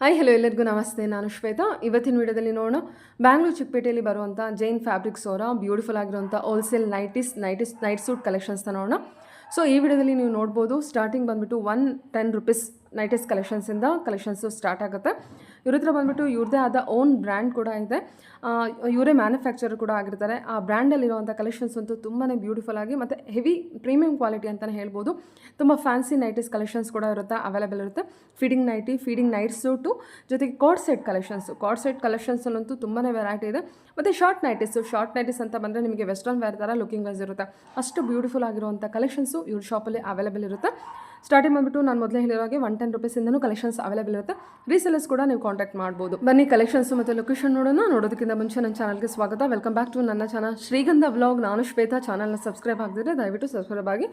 Hi hello ಎಲ್ಲರಿಗೂ ನಮಸ್ತೆ. ನಾನು ಶ್ವೇತಾ. ಇವತ್ತಿನ ವಿಡಿಯೋದಲ್ಲಿ ನೋಡೋಣ ಬ್ಯಾಂಗ್ಳೂರು ಚಿಕ್ಕಪೇಟೆಯಲ್ಲಿ ಬರುವಂಥ ಜೈನ್ ಫ್ಯಾಬ್ರಿಕ್ಸ್ ಅವರ ಬ್ಯೂಟಿಫುಲ್ ಆಗಿರುವಂಥ ಹೋಲ್ಸೇಲ್ ನೈಟ್ ಸೂಟ್ ಕಲೆಕ್ಷನ್ಸ್ನ ನೋಡೋಣ. ಸೊ ಈ ವಿಡಿಯೋದಲ್ಲಿ ನೀವು ನೋಡ್ಬೋದು, ಸ್ಟಾರ್ಟಿಂಗ್ ಬಂದುಬಿಟ್ಟು ₹110 ನೈಟೀಸ್ ಕಲೆಕ್ಷನ್ಸು ಸ್ಟಾರ್ಟ್ ಆಗುತ್ತೆ. ಇವ್ರ ಹತ್ರ ಬಂದುಬಿಟ್ಟು ಇವ್ರದ್ದೇ ಆದ ಓನ್ ಬ್ರ್ಯಾಂಡ್ ಕೂಡ ಇದೆ. ಇವರೇ ಮ್ಯಾನುಫ್ಯಾಕ್ಚರರ್ ಕೂಡ ಆಗಿರ್ತಾರೆ. ಆ ಬ್ರ್ಯಾಂಡಲ್ಲಿರುವಂಥ ಕಲೆಕ್ಷನ್ಸ್ ಅಂತೂ ತುಂಬಾ ಬ್ಯೂಟಿಫುಲ್ ಆಗಿ ಮತ್ತು ಹೆವಿ ಪ್ರೀಮಿಯಂ ಕ್ವಾಲಿಟಿ ಅಂತಲೇ ಹೇಳ್ಬೋದು. ತುಂಬ ಫ್ಯಾನ್ಸಿ ನೈಟೀಸ್ ಕಲೆಕ್ಷನ್ಸ್ ಕೂಡ ಅವೈಲೇಬಲ್ ಇರುತ್ತೆ. ಫೀಡಿಂಗ್ ನೈಟ್ ಸೂಟು ಜೊತೆಗೆ ಕಾರ್ಡ್ ಸೆಟ್ ಕಲೆಕ್ಷನ್ಸಲ್ಲಂತೂ ತುಂಬಾ ವೆರೈಟಿ ಇದೆ. ಮತ್ತು ಶಾರ್ಟ್ ನೈಟೀಸ್ ಅಂತ ಬಂದರೆ ನಿಮಗೆ ವೆಸ್ಟರ್ನ್ ವೇರ್ ಥರ ಲುಕಿಂಗ್ ವೈಸ್ ಇರುತ್ತೆ. ಅಷ್ಟು ಬ್ಯೂಟಿಫುಲ್ ಆಗಿರುವಂಥ ಕಲೆಕ್ಷನ್ಸು ಇವ್ರ ಶಾಪಲ್ಲಿ ಅವೈಲೇಬಲ್ ಇರುತ್ತೆ. ಸ್ಟಾರ್ಟಿಂಗ್ ಬಂದುಬಿಟ್ಟು ನಾನು ಮೊದಲೇ ಹೇಳಿರೋಗೆ ₹110 ಕಲೆಕ್ಷನ್ಸ್ ಅವೈಲೇಬಲ್ ಇರುತ್ತೆ. ರೀಸೆಲ್ಲರ್ಸ್ ಕೂಡ ನೀವು ಕಾಂಟ್ಯಾಕ್ಟ್ ಮಾಡ್ಬೋದು. ಬನ್ನಿ ಕಲೆಕ್ಷನ್ಸ್ ಮತ್ತು ಲೊಕೇಶನ್ ನೋಡೋಣ. ನೋಡೋದಕ್ಕಿಂತ ಮುಂಚೆ ನನ್ನ ಚಾನಲ್ಗೆ ಸ್ವಾಗತ. ವೆಲ್ಕಮ್ ಬ್ಯಾಕ್ ಟು ನನ್ನ ಚಾನಲ್ ಶ್ರೀಗಂಧ ವ್ಲಾಗ್. ನಾನು ಶ್ವೇತಾ. ಚಾನಲ್ನ ಸಬ್ಸ್ಕ್ರೈಬ್ ಆಗಿದ್ರೆ ದಯವಿಟ್ಟು ಸಬ್ಸ್ಕ್ರೈಬ್ ಆಗಿ.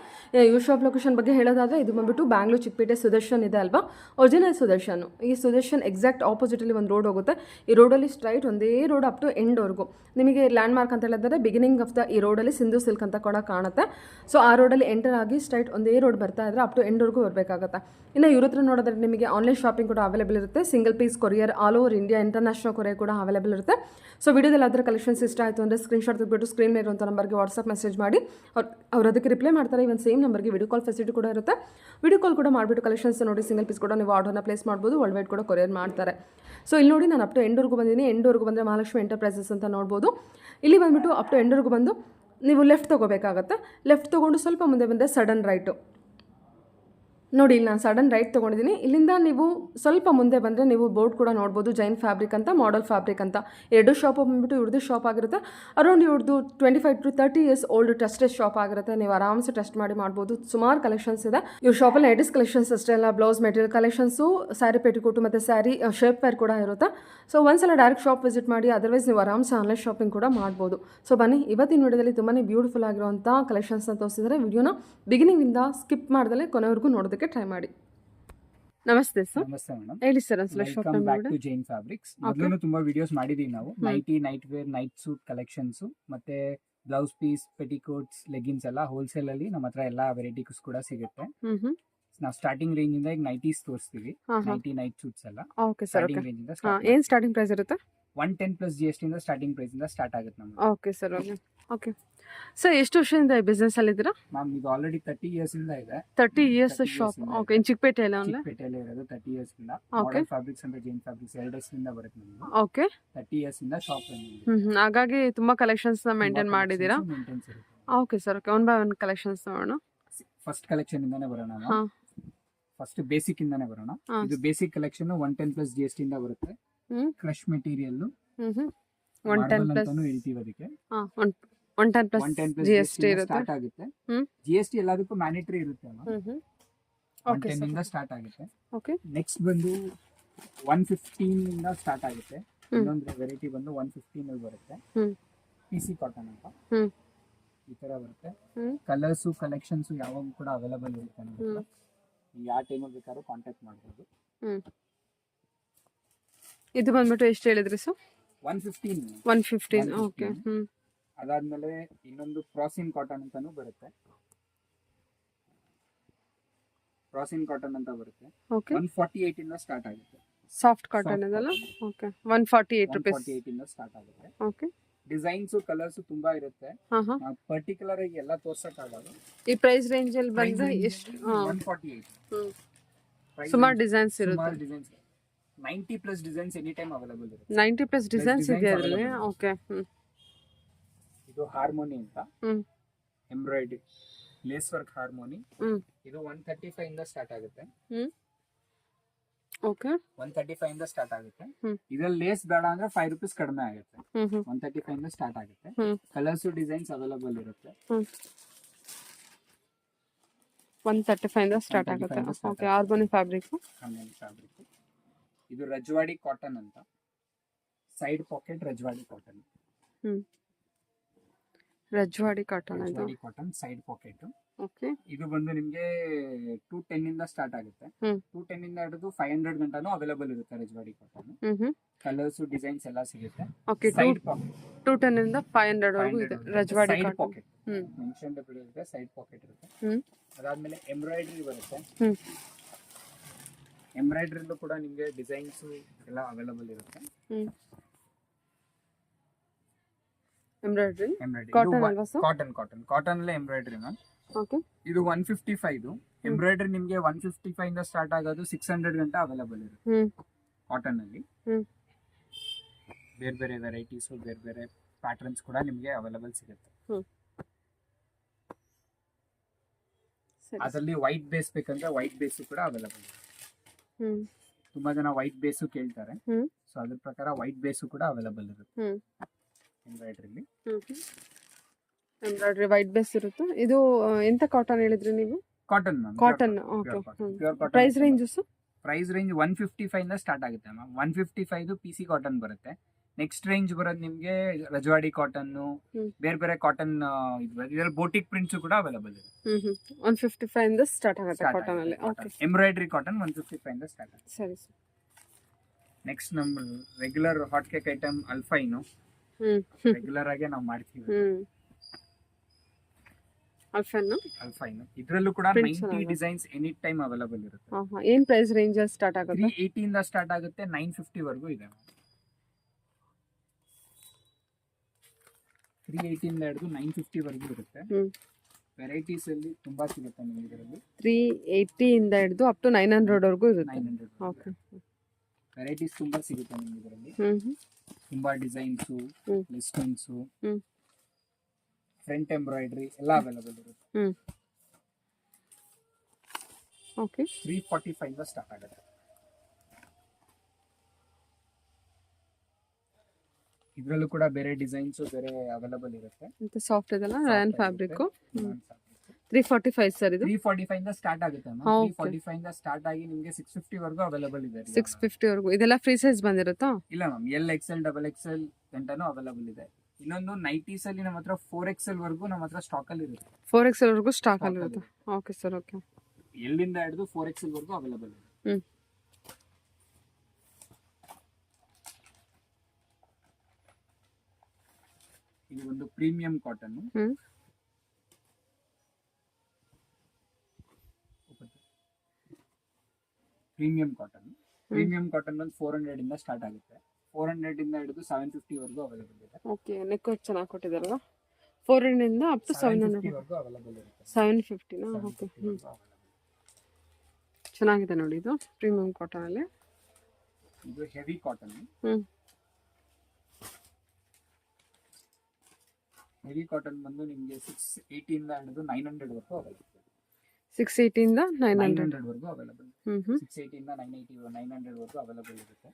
ಇವ್ರ ಶಾಪ್ ಲೊಕೇಶನ್ ಬಗ್ಗೆ ಹೇಳೋದಾದರೆ ಇದು ಬಂದುಬಿಟ್ಟು ಬ್ಯಾಂಗ್ಳೂರು ಚಿಕ್ಕಪೇಟೆ ಸುದರ್ಶನ್ ಇದೆ ಅಲ್ವಾ, ಒರಿಜಿನಲ್ ಸುದರ್ಶನ್. ಈ ಸುದರ್ಶನ್ ಎಕ್ಸಾಕ್ಟ್ ಆಪೋಸಿಟಲ್ಲಿ ಒಂದು ರೋಡ್ ಹೋಗುತ್ತೆ. ಈ ರೋಡಲ್ಲಿ ಸ್ಟ್ರೈಟ್ ಒಂದೇ ರೋಡ್ ಅಪ್ ಟು ಎಂಡ್ವರೆಗೂ ನಿಮಗೆ ಲ್ಯಾಂಡ್ ಮಾರ್ಕ್ ಅಂತ ಹೇಳಿದ್ರೆ ಬಿಗಿನಿಂಗ್ ಆಫ್ ದ ಈ ರೋಡಲ್ಲಿ ಸಿಂಧು ಸಿಲ್ಕ್ ಅಂತ ಕೂಡ ಕಾಣುತ್ತೆ. ಸೊ ಆ ರೋಡಲ್ಲಿ ಎಂಟರ್ ಆಗಿ ಸ್ಟ್ರೈಟ್ ಒಂದೇ ರೋಡ್ ಬರ್ತಾ ಇದ್ರೆ ಅಪ್ ಟು ಎಂಡ್ವರೆಗೂ ಬರಬೇಕಾಗುತ್ತೆ. ಇನ್ನು ಇವ್ರ ಹತ್ರ ನೋಡೋದ್ರೆ ನಿಮಗೆ ಆನ್ಲೈನ್ ಶಾಪಿಂಗ್ ಕೂಡ ಅವೈಲೇಬಲ್ ಇರುತ್ತೆ. Single piece courier all over India, international courier ಕೂಡ ಅವೈಲೇಬಲ್ ಇರುತ್ತೆ. ಸೊ ವಿಡಿಯೋದಲ್ಲಿ ಅದರ ಕಲೆಕ್ಷನ್ಸ್ ಇಷ್ಟ ಆಯಿತು ಅಂದರೆ ಸ್ಕ್ರೀನ್ಶಾಟ್ ತೆಗೆದುಬಿಟ್ಟು ಸ್ಕ್ರೀನ್ ಮೇಲೆ ಇರುವಂಥ ನಂಬರ್ಗೆ ವಾಟ್ಸಪ್ ಮೆಸೇಜ್ ಮಾಡಿ ಅವ್ರು ಅದಕ್ಕೆ ರಿಪ್ಲೈ ಮಾಡ್ತಾರೆ. ಇವನ್ ಸೇಮ್ ನಂಬರ್ಗೆ ವಿಡಿಯೋ ಕಾಲ್ ಫೆಸಿಲಿಟಿ ಕೂಡ ಇರುತ್ತೆ. ವಿಡಿಯೋ ಕಾಲ್ ಕೂಡ ಮಾಡಿಬಿಟ್ಟು ಕಲೆಕ್ಷನ್ಸ್ ನೋಡಿ ಸಿಂಗಲ್ ಪೀಸ್ ಕೂಡ ನೀವು ಆರ್ಡರ್ನ ಪ್ಲೇಸ್ ಮಾಡ್ಬೋದು. ವರ್ಲ್ಡ್ ವೈಡ್ ಕೂಡ ಕೊರಿಯರ್ ಮಾಡ್ತಾರೆ. ಸೊ ಇಲ್ಲಿ ನೋಡಿ ನಾನು ಅಪ್ ಟು ಎಂಡ್ವರೆಗೂ ಬಂದಿದ್ದೀನಿ. ಎಂಡ್ವರೆಗೂ ಬಂದರೆ ಮಹಾಲಕ್ಷ್ಮಿ ಎಂಟರ್ಪ್ರೈಸಸ್ ಅಂತ ನೋಡ್ಬೋದು. ಇಲ್ಲಿ ಬಂದುಬಿಟ್ಟು ಅಪ್ ಟು ಎಂಡ್ವರೆಗೂ ಬಂದು ನೀವು ಲೆಫ್ಟ್ ತೊಗೋಬೇಕಾಗತ್ತೆ. ಲೆಫ್ಟ್ ತೊಗೊಂಡು ಸ್ವಲ್ಪ ಮುಂದೆ ಬಂದರೆ ಸಡನ್ ರೈಟು ನೋಡಿ. ಇಲ್ಲಿ ನಾನು ಸಡನ್ ರೈಟ್ ತೊಗೊಂಡಿದ್ದೀನಿ. ಇಲ್ಲಿಂದ ನೀವು ಸ್ವಲ್ಪ ಮುಂದೆ ಬಂದರೆ ನೀವು ಬೋರ್ಡ್ ಕೂಡ ನೋಡ್ಬೋದು, ಜೈನ್ ಫ್ಯಾಬ್ರಿಕ್ ಅಂತ, ಮಾಡಲ್ ಫ್ಯಾಬ್ರಿಕ್ ಅಂತ. ಎರಡು ಶಾಪ್ ಬಂದುಬಿಟ್ಟು ಇವ್ರದ್ದು ಶಾಪ್ ಆಗಿರುತ್ತೆ. ಅರೌಂಡ್ ಇವ್ರದ್ದು 25 to 30 years old trusted shop ಆಗಿರುತ್ತೆ. ನೀವು ಆರಾಮ್ಸೆ ಟೆಸ್ಟ್ ಮಾಡಿ ಮಾಡ್ಬೋದು. ಸುಮಾರು ಕಲೆಕ್ಷನ್ಸ್ ಇದೆ ಇವ್ರ ಶಾಪಲ್ಲಿ. ನೈಟೀಸ್ ಕಲೆಕ್ಷನ್ಸ್ ಅಷ್ಟೇ ಅಲ್ಲ, blouse material collections, sari petticoat ಮತ್ತು ಸ್ಯಾರಿ ಶೇಪ್ ವೇರ್ ಕೂಡ ಇರುತ್ತೆ. ಸೊ ಒಂದ್ಸಲ ಡೈರೆಕ್ಟ್ ಶಾಪ್ ವಿಸಿಟ್ ಮಾಡಿ. ಅದರ್ವೈಸ್ ನೀವು ಆರಾಮ್ಸೆ ಆನ್ಲೈನ್ ಶಾಪಿಂಗ್ ಕೂಡ ಮಾಡ್ಬೋದು. ಸೊ ಬನ್ನಿ, ಇವತ್ತಿನ ವಿಡಿಯೋದಲ್ಲಿ ತುಂಬಾ ಬ್ಯೂಟಿಫುಲ್ ಆಗಿರುವಂಥ ಕಲೆಕ್ಷನ್ಸ್ನ ತೋರಿಸಿದರೆ ವಿಡಿಯೋನ ಬಿಗಿನಿಂಗಿಂದ ಸ್ಕಿಪ್ ಮಾಡ್ದಲೇ ಕೊನೆವರೆಗೂ ನೋಡೋದಕ್ಕೆ ಟ್ರೈ ಮಾಡಿ. ನಮಸ್ತೆ ಸರ್. ನಮಸ್ತೆ ಮೇಡಮ್. ಹೇಳಿ sir. Welcome back to Jain fabrics. ಮೊದಲು ತುಂಬಾ ವಿಡಿಯೋಸ್ ಮಾಡಿದೀವಿ ನಾವು. Night wear, night suit collections ಮತ್ತೆ ಬ್ಲೌಸ್ ಪೀಸ್, ಪೆಟಿಕೋಟ್ಸ್, ಲೆಗಿನ್ಸ್ ಎಲ್ಲ ಹೋಲ್ಸೇಲ್ ಅಲ್ಲಿ ನಮ್ಮ ಹತ್ರ ಎಲ್ಲಾ ವೆರೈಟೀಸ್ ಕೂಡ ಸಿಗುತ್ತೆ. ನಾವು ಸ್ಟಾರ್ಟಿಂಗ್ ರೇಂಜ್ ಇಂದ ಈಗ ನೈಟೀಸ್ ತೋರಿಸ್ತೀವಿ. ನೈಟ್ ಸೂಟ್ಸ್ ಎಲ್ಲ ಸ್ಟಾರ್ಟಿಂಗ್ ರೇಂಜ್ ಇಂದ ಏನ್ ಸ್ಟಾರ್ಟಿಂಗ್ ಪ್ರೈಸ್ ಇರುತ್ತೆ? 110 GST ಇಂದ ಸ್ಟಾರ್ಟಿಂಗ್ ಪ್ರೈಸ್ ಇಂದ ಸ್ಟಾರ್ಟ್ ಆಗುತ್ತೆ ನಮ್ಗೆ. Okay sir. ಓಕೆ ಸರ್, ಎಷ್ಟು ವರ್ಷದಿಂದ ಈ ಬಿಸ್ನೆಸ್ ಅಲ್ಲಿ ಇದ್ದೀರಾ? ಮ್ಯಾಮ್ ಇದು ಆಲ್ರೆಡಿ 30 years ಇಂದ ಇದೆ. 30 years ಶಾಪ್. ಓಕೆ. ಇನ್ ಚಿಕ್ಕಪೇಟೆಯಲ್ಲಿ ಚಿಕ್ಕಪೇಟೆಯಲ್ಲಿ ಇರೋದು 30 years ಇಂದ. ಮಾಡಲ್ ಫ್ಯಾಬ್ರಿಕ್ಸ್ ಅಂದ್ರೆ ಜೈನ್ ಫ್ಯಾಬ್ರಿಕ್ಸ್ 2 ವರ್ಷದಿಂದ ಬರುತ್ತೆ ನಮ್ಗೆ. ಓಕೆ. 30 years ಇಂದ ಶಾಪ್ ಹಾಗಾಗಿ ತುಂಬಾ ಕಲೆಕ್ಷನ್ಸ್ ನ ಮೇಂಟೈನ್ ಮಾಡಿದೀರಾ? Okay sir. Okay. One by one collections ನೋಡೋಣ. ಫಸ್ಟ್ ಕಲೆಕ್ಷನ್ ಇಂದಾನೆ ಬರೋಣ. ಫಸ್ಟ್ ಬೇಸಿಕ್ ಇಂದಾನೆ ಬರೋಣ. ಇದು ಬೇಸಿಕ್ ಕಲೆಕ್ಷನ್ 110 GST ಇಂದ ಬರುತ್ತೆ. ಕ್ರಶ್ ಮೆಟೀರಿಯಲ್ 110+ ಹೇಳ್ತೀವಿ ಅದಕ್ಕೆ. 110+ GST ಇರುತ್ತೆ. ಸ್ಟಾರ್ಟ್ ಆಗುತ್ತೆ. GST ಎಲ್ಲದಕ್ಕೂ ಮ್ಯಾಂಡೇಟರಿ ಇರುತ್ತೆ ಅಲ್ಲ. 110 ಇಂದ ಸ್ಟಾರ್ಟ್ ಆಗುತ್ತೆ. ಓಕೆ. ನೆಕ್ಸ್ಟ್ ಬಂದು 115 ಇಂದ ಸ್ಟಾರ್ಟ್ ಆಗುತ್ತೆ. ಇನ್ನೊಂದು ವೆರೈಟಿ ಬಂದು 115 ಅಲ್ಲಿ ಬರುತ್ತೆ. PC ಕಾಟನ್ ಅಂತ ಈ ತರ ಬರುತ್ತೆ. ಕಲರ್ಸ್ ಕಲೆಕ್ಷನ್ಸ್ ಯಾವಾಗ ಕೂಡ ಅವೈಲೇಬಲ್ ಇರುತ್ತೆ ನಮಗೆ. ಯಾವ ಟೈಮಲ್ಲಿ ಬೇಕಾದ್ರೂ ಕಾಂಟ್ಯಾಕ್ಟ್ ಮಾಡಬಹುದು. ಇದು ಬಂದ್ಬಿಟ್ಟು ಎಷ್ಟು ಹೇಳಿದ್ರಿ ಸರ್? 115. ಓಕೆ. ಅದಾದ್ಮೇಲೆ ಇನ್ನೊಂದು ಫ್ರಾಸಿನ್ ಕಾಟನ್ ಅಂತಾನು ಬರುತ್ತೆ. ಫ್ರಾಸಿನ್ ಕಾಟನ್ ಅಂತ ಬರುತ್ತೆ. 148 ಇಂದ ಸ್ಟಾರ್ಟ್ ಆಗುತ್ತೆ. ಸಾಫ್ಟ್ ಕಾಟನ್ ಇದಲ್ಲ. ಓಕೆ. 148 ಇಂದ ಸ್ಟಾರ್ಟ್ ಆಗುತ್ತೆ. ಓಕೆ. ಡಿಸೈನ್ಸ್ ಕಲರ್ಸ್ ತುಂಬಾ ಇರುತ್ತೆ. ಪರ್ಟಿಕ್ಯುಲರ್ ಆಗಿ ಎಲ್ಲ ತೋರ್ಸಕ್ ಆಗಲ್ಲ. ಈ ಪ್ರೈಸ್ ರೇಂಜ್ ಅಲ್ಲಿ ಬಂದ್ರೆ ಎಷ್ಟು? 148. ಸುಮಾರು ಡಿಸೈನ್ಸ್ ಇರುತ್ತೆ. 90+ ಡಿಸೈನ್ಸ್ ಎನಿ ಟೈಮ್ ಅವೈಲೇಬಲ್ ಇರುತ್ತೆ. 90+ ಡಿಸೈನ್ಸ್ ಇದೆ ಅದರಲ್ಲಿ. ಓಕೆ. ಇದು ಹಾರ್ಮೋನಿ ಅಂತ, ಎಂಬ್ರಾಯ್ಡರಿ ಲೇಸ್ ವರ್ಕ್ ಹಾರ್ಮೋನಿ. ಇದು 135 ಇಂದ ಸ್ಟಾರ್ಟ್ ಆಗುತ್ತೆ. ಓಕೆ. 135 ಇಂದ ಸ್ಟಾರ್ಟ್ ಆಗುತ್ತೆ. ಇದ್ರಲ್ಲಿ ಲೇಸ್ ಬೇಡ ಅಂದ್ರೆ ₹5 ಕಡಿಮೆ ಆಗುತ್ತೆ. 135 ಇಂದ ಸ್ಟಾರ್ಟ್ ಆಗುತ್ತೆ. ಕಲರ್ಸ್ ಡಿಸೈನ್ಸ್ ಅವೈಲೇಬಲ್ ಇರುತ್ತೆ. 135 ಇಂದ ಸ್ಟಾರ್ಟ್ ಆಗುತ್ತೆ. ಓಕೆ. Organic fabric. ಇದು ರಜ್ವಾಡಿ ಕಾಟನ್ ಅಂತ, side pocket Rajwadi cotton. Rajwadi cotton side pocket. Okay. ಇದು ಬಂದು ನಿಮ್ಗೆ 210 ಇಂದ ಸ್ಟಾರ್ಟ್ ಆಗುತ್ತೆ. 210 ಇಂದ ಹಿಡಿದು 500 ಗಂಟನೂ ಅವೈಲೇಬಲ್ ಇರುತ್ತೆ ರಜ್ವಾಡಿ ಕಾಟನ್. ಕಲರ್ಸ್ ಡಿಸೈನ್ಸ್ ಎಲ್ಲ ಸಿಗುತ್ತೆ. ಓಕೆ. ಸೈಡ್ ಪಾಕೆಟ್ 210 ಇಂದ 500 ವರೆಗೂ ಇದೆ ರಜ್ವಾಡಿ ಕಾಟನ್. ಪಾಕೆಟ್ ಮೆನ್ಷನ್ ಇರುತ್ತೆ. ಸೈಡ್ ಪಾಕೆಟ್ ಇರುತ್ತೆ. ಅದಾದ್ಮೇಲೆ ಎಂಬ್ರಾಯ್ಡರಿ ಬರುತ್ತೆ. ಎಂಬ್ರಾಯ್ಡ್ರಿಲೂ ಕೂಡ ನಿಮಗೆ ಡಿಸೈನ್ಸ್ ಎಲ್ಲ ಅವೈಲಬಲ್ ಇರುತ್ತೆ. ಎಂಬ್ರಾಯ್ಡ್ರಿ ಎಂಬ್ರಾಯ್ಡ್ರಿ ಕಾಟನ್ ಅಲ್ವಾ ಸರ್? ಕಾಟನ್ ಅಲ್ಲೇ ಎಂಬ್ರಾಯ್ಡ್ರಿ ಮ್ಯಾಮ್. ಓಕೆ. ಇದು 155 ಎಂಬ್ರಾಯ್ಡ್ರಿ ನಿಮಗೆ 155 ಇಂದ ಸ್ಟಾರ್ಟ್ ಆಗೋದು 600 ಗಂಟ ಅವೈಲಬಲ್ ಇರುತ್ತೆ ಕಾಟನ್ ಅಲ್ಲಿ. ಬೇರೆ ಬೇರೆ ವೆರೈಟೀಸ್ ಬೇರೆ ಬೇರೆ ಪ್ಯಾಟರ್ನ್ಸ್ ಕೂಡ ನಿಮಗೆ ಅವೈಲಬಲ್ ಸಿಗುತ್ತೆ. ಅದರಲ್ಲಿ ವೈಟ್ ಬೇಸ್ ಬೇಕಂದ್ರೆ ವೈಟ್ ಬೇಸ್ ಕೂಡ ಅವೈಲಬಲ್ ಇದೆ. ತುಂಬಾ ಜನ ವೈಟ್ ಬೇಸು ಕೇಳ್ತಾರೆ, ಸೊ ಅದ್ರ ಪ್ರಕಾರ ವೈಟ್ ಬೇಸು ಕೂಡ ಅವೈಲಬಲ್ ಇರುತ್ತೆ ಎಂಬ್ರಾಯ್ಡ್ರಿಲಿ. ಎಂಬ್ರಾಯ್ಡ್ರಿ ವೈಟ್ ಬೇಸ್ ಇರುತ್ತೆ. ಇದು ಎಂತ ಕಾಟನ್ ಹೇಳಿದ್ರಿ ನೀವು? Cotton ma'am. Cotton. Okay. Price ranges? Price range 155 ಇಂದ ಸ್ಟಾರ್ಟ್ ಆಗುತ್ತೆ ಮ್ಯಾಮ್. 155 PC ಕಾಟನ್ ಬರುತ್ತೆ. ನೆಕ್ಸ್ಟ್ ರೇಂಜ್ ಬರೋದು ನಿಮಗೆ ರಜವಾಡಿ ಕಾಟನ್, ಬೇರೆ ಬೇರೆ ಕಾಟನ್ ಇದರಲ್ಲಿ ಬೋಟಿಕ್ ಪ್ರಿಂಟ್ಸ್ ಕೂಡ ಅವೈಲಬಲ್ ಇದೆ. 155 ಇಂದ ಸ್ಟಾರ್ಟ್ ಆಗುತ್ತೆ ಕಾಟನ್ ಅಲ್ಲಿ. ಓಕೆ. ಎಂಬ್ರಾಯ್ಡ್ರಿ ಕಾಟನ್ 155 ಇಂದ ಸ್ಟಾರ್ಟ್ ಆಗುತ್ತೆ. ಸರಿ ಸರ್. ನೆಕ್ಸ್ಟ್ ನಮ್ಮ ರೆಗ್ಯುಲರ್ ಹಾಟ್ ಕೇಕ್ ಐಟಮ್ ಅಲ್ಫೈನು ರೆಗ್ಯುಲರ್ ಆಗಿ ನಾವು ಮಾಡ್ತೀವಿ. ಅಲ್ಫೈನು ಇದರಲ್ಲೂ ಕೂಡ 90 ಡಿಸೈನ್ಸ್ ಎನಿ ಟೈಮ್ ಅವೈಲಬಲ್ ಇರುತ್ತೆ. ಏನ್ ಪ್ರೈಸ್ ರೇಂಜ್ ಸ್ಟಾರ್ಟ್ ಆಗುತ್ತೆ? 380 ಇಂದ ಸ್ಟಾರ್ಟ್ ಆಗುತ್ತೆ, 950 ವರೆಗೂ ಇದೆ. 380 ಇಂದ ಹಿಡಿದು 950 ವರೆಗೂ ಇರುತ್ತೆ. ವೆರೈಟೀಸ್ ಅಲ್ಲಿ ತುಂಬಾ ಸಿಗುತ್ತೆ ನಿಮಗೆ ಇದರಲ್ಲಿ. 380 ಇಂದ ಹಿಡಿದು ಅಪ್ ಟು 900 ವರೆಗೂ ಇರುತ್ತೆ. 900. ಓಕೆ. ವೆರೈಟೀಸ್ ತುಂಬಾ ಸಿಗುತ್ತೆ ನಿಮಗೆ ಇದರಲ್ಲಿ. ತುಂಬಾ ಡಿಸೈನ್ಸ್, ಲಿಸ್ಟಿಂಗ್ಸ್, ಫ್ರಂಟ್ ಎಂಬ್ರಾಯ್ಡ್ರಿ ಎಲ್ಲ ಅವೈಲಬಲ್ ಇರುತ್ತೆ. ಓಕೆ. 345 ಇಂದ ಸ್ಟಾರ್ಟ್ ಆಗುತ್ತೆ. ಇದರಲ್ಲೂ ಕೂಡ ಬೇರೆ ಡಿಸೈನ್ಸ್ ಬೇರೆ ಅವೈಲಬಲ್ ಇರುತ್ತೆ. ಅಂತ ಸಾಫ್ಟ್ ಇದಲ್ಲ ರಯಾನ್ ಫ್ಯಾಬ್ರಿಕ್. 345 ಸರ್ ಇದು. 345 ಇಂದ ಸ್ಟಾರ್ಟ್ ಆಗುತ್ತೆ ಮ್ಯಾಮ್. 345 ಇಂದ ಸ್ಟಾರ್ಟ್ ಆಗಿ ನಿಮಗೆ 650 ವರೆಗೂ ಅವೈಲಬಲ್ ಇದೆ. 650 ವರೆಗೂ. ಇದೆಲ್ಲ ಫ್ರೀ ಸೈಜ್ ಬಂದಿರುತ್ತಾ? ಇಲ್ಲ ಮ್ಯಾಮ್, LXL XXL ಗಂಟನೂ ಅವೈಲಬಲ್ ಇದೆ. ಇನ್ನೊಂದು ನೈಟೀಸ್ ಅಲ್ಲಿ ನಮ್ಮ ಹತ್ರ 4XL ವರೆಗೂ ನಮ್ಮ ಹತ್ರ ಸ್ಟಾಕ್ ಅಲ್ಲಿ ಇರುತ್ತೆ. 4XL ವರೆಗೂ ಸ್ಟಾಕ್ ಅಲ್ಲಿ ಇರುತ್ತೆ. Okay sir. ಓಕೆ. ಎಲ್ಲಿಂದ ಹಿಡಿದು 4XL ವರೆಗೂ ಅವೈಲಬಲ್ ಇದೆ. ಇದು ಒಂದು ಪ್ರೀಮಿಯಂ ಕಾಟನ್. ಪ್ರೀಮಿಯಂ ಕಾಟನ್ ಒಂದು 400 ಇಂದ ಸ್ಟಾರ್ಟ್ ಆಗುತ್ತೆ. 400 ಇಂದ ಹಿಡಿದು 750 ವರೆಗೂ ಅವೈಲಬಲ್ ಇದೆ. ಓಕೆ. ನೆಕ್ ಚೆನ್ನಾಗಿ ಕೊಟ್ಟಿದ್ದಾರಲ್ಲ. 400 ಇಂದ ಅಪ್ ಟು 700 ವರೆಗೂ ಅವೈಲಬಲ್ ಇರುತ್ತೆ. 750 ನಾ? ಓಕೆ. ಚೆನ್ನಾಗಿದೆ ನೋಡಿ ಇದು ಪ್ರೀಮಿಯಂ ಕಾಟನ್ ಅಲ್ಲಿ. ಇದು ಹೆವಿ ಕಾಟನ್. ಹೆವಿ ಕಾಟನ್ ಬಂದು ನಿಮಗೆ 680 ಇಂದ ಹಿಡಿದು 900 ವರೆಗೂ ಅವೈಲಬಲ್ ಇದೆ. 680 ಇಂದ 900 ವರೆಗೂ ಅವೈಲಬಲ್. 680 ಇಂದ 900 ವರೆಗೂ ಅವೈಲಬಲ್ ಇರುತ್ತೆ.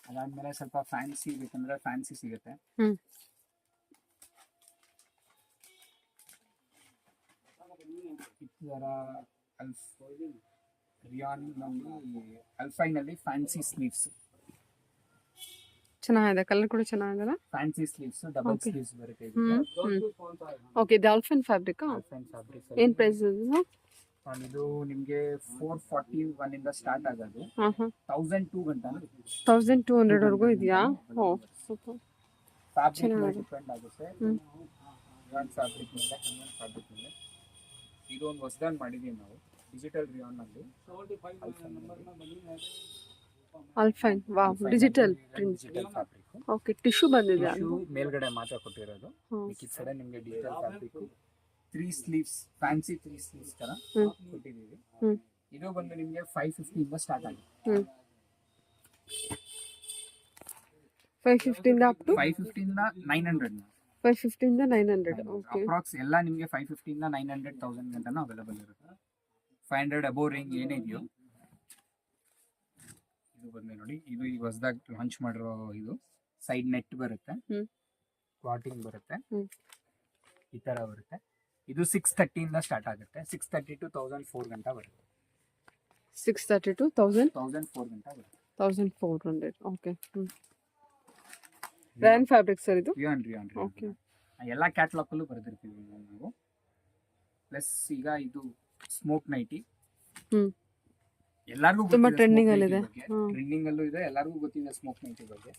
ಅದಾದ್ಮೇಲೆ ಸ್ವಲ್ಪ ಫ್ಯಾನ್ಸಿ ಬೇಕಂದ್ರೆ ಫ್ಯಾನ್ಸಿ ಸಿಗುತ್ತೆ. ಇದರ ರಿಯಾನ್ ನಲ್ಲಿ ಅಲ್ಫೈನ್ ಅಲ್ಲಿ ಫ್ಯಾನ್ಸಿ ಸ್ಲೀವ್ಸ್ ಚೆನ್ನಾಗಿದೆ. ಕಲರ್ ಕೂಡ ಚೆನ್ನಾಗಿದೆ. ಫ್ಯಾನ್ಸಿ ಸ್ಲೀವ್ಸ್ ಡಬಲ್ ಸ್ಲೀವ್ಸ್ ಬರುತ್ತೆ. ಓಕೆ. Dolphin fabric. ಏನ್ ಪ್ರೈಸ್ ಇದು? ಇದು ನಿಮಗೆ 441 ಇಂದ ಸ್ಟಾರ್ಟ್ ಆಗೋದು 1002 ಗಂಟ 1200 ವರೆಗೂ ಇದೆಯಾ? ಓ ಸೂಪರ್. ಫ್ಯಾಬ್ರಿಕ್ ಮೇಲೆ ಡಿಪೆಂಡ್ ಆಗುತ್ತೆ. ಫ್ಯಾಬ್ರಿಕ್ ಮೇಲೆ ಇದು ಒಂದು ಹೊಸದಾಗಿ ಮಾಡಿದೀವಿ ನಾವು ಡಿಜಿಟಲ್ ರಿಯಾನ್ ಅಲ್ಲಿ. Alpine. Wow. Digital print. Fabric. Okay. Tissue ಬಂದಿದೆ. ಮೇಲ್ಗಡೆ ಮಾತ್ರ ಕೊಟ್ಟಿರೋದು. ಈ ಕಡೆ ನಿಮಗೆ digital fabric 3 sleeves fancy 3 sleeves ತರ ಕೊಟ್ಟಿದ್ದೀವಿ. ಇದು ಬಂದು ನಿಮಗೆ 550 ಇಂದ ಸ್ಟಾರ್ಟ್ ಆಗುತ್ತೆ. 550 ಇಂದ ಅಪ್ ಟು 550 ಇಂದ 900. 550 ಇಂದ 900. ಓಕೆ. ಅಪ್ರಾಕ್ಸ್ ಎಲ್ಲ ನಿಮಗೆ 550 ಇಂದ 900 1000 ಗಂಟನೂ ಅವೈಲಬಲ್ ಇರುತ್ತೆ. 500 ಅಬೋವ್ ರೇಂಜ್ ಏನಿದೆಯೋ ಇದು ಬಂದು ನೋಡಿ. ಇದು ಈ ಹೊಸದಾಗಿ ಲಾಂಚ್ ಮಾಡಿರೋ ಇದು ಸೈಡ್ ನೆಟ್ ಬರುತ್ತೆ, ಕ್ವಾಟಿಂಗ್ ಬರುತ್ತೆ, ಈ ತರ ಬರುತ್ತೆ. ಇದು 630 ಇಂದ ಸ್ಟಾರ್ಟ್ ಆಗುತ್ತೆ. 630 to 1004 ಗಂಟ ಬರುತ್ತೆ. 630 to 1004 ಗಂಟ ಬರುತ್ತೆ. 1400. ಓಕೆ. ರಯಾನ್ ಫ್ಯಾಬ್ರಿಕ್ ಸರ್ ಇದು? ರಿಯಾನ್. ಓಕೆ. ಎಲ್ಲ ಕ್ಯಾಟಲಾಗ್ ಅಲ್ಲೂ ಬರೆದಿರ್ತೀವಿ ನಾವು. ಪ್ಲಸ್ ಈಗ ಇದು ಸ್ಮೋಕ್ ನೈಟಿ ಎಲ್ಲರಿಗೂ ತುಂಬಾ ಟ್ರೆಂಡಿಂಗ್ ಅಲ್ಲಿ ಇದೆ. ಟ್ರೆಂಡಿಂಗ್ ಅಲ್ಲೂ ಇದೆ, ಎಲ್ಲರಿಗೂ ಗೊತ್ತಿದೆ ಸ್ಮೋಕ್ ನೈಟಿ ಬಗ್ಗೆ.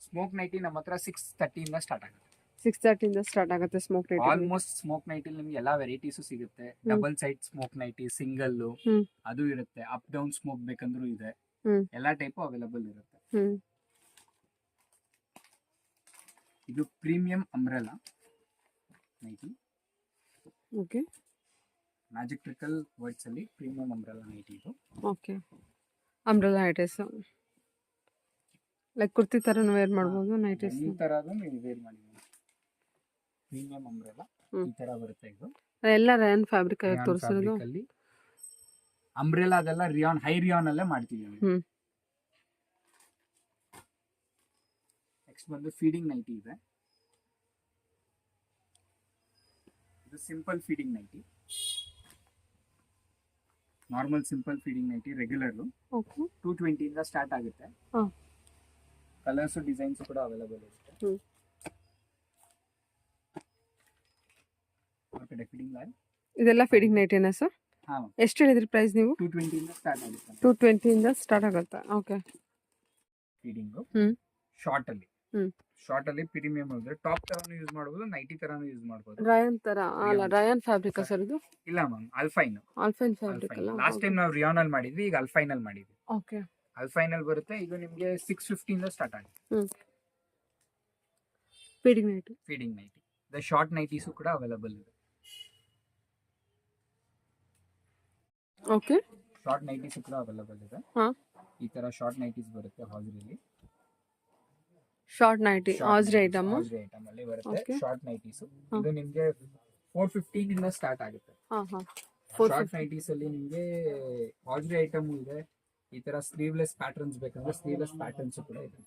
ಸ್ಮೋಕ್ ನೈಟಿ ನಮ್ಮ ಹತ್ರ 630 ಇಂದ ಸ್ಟಾರ್ಟ್ ಆಗುತ್ತೆ. 6:30 ಇಂದ ಸ್ಟಾರ್ಟ್ ಆಗುತ್ತೆ smoke night. Almost smoke night ಅಲ್ಲಿ ನಿಮ್ಗೆ ಎಲ್ಲಾ ವೆರೈಟೀಸ್ ಸಿಗುತ್ತೆ. Double side smoke nighty, single ಹ್ಮ್. ಅದು ಇರುತ್ತೆ. ಅಪ್ ಡೌನ್ ಸ್ಮೋಕ್ ಬೇಕಂದ್ರೂ ಇದೆ. ಹ್ಮ್. ಎಲ್ಲಾ ಟೈಪ್ ಅವೈಲಬಲ್ ಇರುತ್ತೆ. ಹ್ಮ್. ಇದು premium umbrella nighty. Okay. Magic trickle words ಅಲ್ಲಿ ಪ್ರೀಮಿಯಂ ಅಂಬ್ರೆಲಾ ನೈಟಿ ಇದು. Okay. Umbrella nighties like kurti ತರನು ವೇರ್ ಮಾಡ್ಬೋದು ನೈಟೀಸ್. ಈ ತರದು ನೀವು ವೇರ್ ಮಾಡಿ. ಪ್ರೀಮಿಯಂ ಅಂಬ್ರೆಲಾ ಈ ತರ ಬರುತ್ತೆ. ಇದು ಎಲ್ಲ ರಯಾನ್ ಫ್ಯಾಬ್ರಿಕ್ ಆಗಿ ತೋರಿಸಿರೋದು. ಅಂಬ್ರೆಲಾ ಅದೆಲ್ಲ ರಿಯಾನ್, ಹೈ ರಿಯಾನ್ ಅಲ್ಲೇ ಮಾಡ್ತೀವಿ. ಹ್ಮ್. ನೆಕ್ಸ್ಟ್ ಬಂದು ಫೀಡಿಂಗ್ ನೈಟಿ ಇದೆ. ಇದು simple feeding nighty, normal simple feeding nighty regular. Okay. 220 ಇಂದ ಸ್ಟಾರ್ಟ್ ಆಗುತ್ತೆ. ಹಾ. ಕಲರ್ಸ್ ಡಿಸೈನ್ಸ್ ಕೂಡ ಅವೈಲಬಲ್ ಇರುತ್ತೆ. ಹ್ಮ್. ಓಕೆ. ಫೀಡಿಂಗ್ ಲೈನ್ ಇದೆಲ್ಲ ಫೀಡಿಂಗ್ ನೈಟಿನಾ ಸರ್? ಹಾ. ಎಷ್ಟು ಹೇಳಿದ್ರಿ ಪ್ರೈಸ್ ನೀವು? 220 ಇಂದ ಸ್ಟಾರ್ಟ್ ಆಗುತ್ತೆ. 220 ಇಂದ ಸ್ಟಾರ್ಟ್ ಆಗುತ್ತೆ. ಓಕೆ. ಫೀಡಿಂಗ್ ಹ್ಮ್. ಶಾರ್ಟ್ ಅಲ್ಲಿ. ಹ್ಮ್. ಶಾರ್ಟ್ ಅಲ್ಲಿ ಪ್ರೀಮಿಯಂ ಅಂದ್ರೆ ಟಾಪ್ ತರಾನು ಯೂಸ್ ಮಾಡಬಹುದು, ನೈಟಿ ತರಾನು ಯೂಸ್ ಮಾಡಬಹುದು. ರಯಾನ್ ತರ ಅಲ್ಲ, ರಯಾನ್ ಫ್ಯಾಬ್ರಿಕ್ ಸರ್ ಇದು? ಇಲ್ಲ ಮ್ಯಾಮ್, ಅಲ್ಫೈನ್. ಆಲ್ಫೈನ್ ಫ್ಯಾಬ್ರಿಕ್ ಅಲ್ಲ. ಲಾಸ್ಟ್ ಟೈಮ್ ನಾವು ರಿಯಾನ್ ಅಲ್ಲಿ ಮಾಡಿದ್ವಿ, ಈಗ ಅಲ್ಫೈನ್ ಅಲ್ಲಿ ಮಾಡಿದ್ವಿ. ಓಕೆ. ಅಲ್ಫೈನ್ ಅಲ್ಲಿ ಬರುತ್ತೆ. ಇದು ನಿಮಗೆ 650 ಇಂದ ಸ್ಟಾರ್ಟ್ ಆಗುತ್ತೆ. ಹ್ಮ್. Feeding nighty. Feeding nighty. The short nighties ಕೂಡ ಅವೈಲಬಲ್ ಇದೆ. ಓಕೆ. ಶಾರ್ಟ್ ನೈಟೀಸು ಕೂಡ ಅವೈಲಬಲ್ ಇದೆ. ಹಾ. ಈ ತರ ಶಾರ್ಟ್ ನೈಟೀಸ್ ಬರುತ್ತೆ ಹಾಜ್ರಿಲಿ. Short nighty Hajri item. Hajri item ಅಲ್ಲಿ ಬರುತ್ತೆ Okay. Short nighties. ಇದು ನಿಮಗೆ 415 ಇಂದ ಸ್ಟಾರ್ಟ್ ಆಗುತ್ತೆ. ಹಾ ಹಾ. ಶಾರ್ಟ್ ನೈಟೀಸ್ ಅಲ್ಲಿ ನಿಮಗೆ ಹಾಜ್ರಿ ಐಟಮ್ ಇದೆ. ಈ ತರ ಸ್ಲೀವ್ಲೆಸ್ ಪ್ಯಾಟರ್ನ್ಸ್ ಬೇಕಂದ್ರೆ ಸ್ಲೀವ್ಲೆಸ್ ಪ್ಯಾಟರ್ನ್ಸ್ ಕೂಡ ಇದೆ.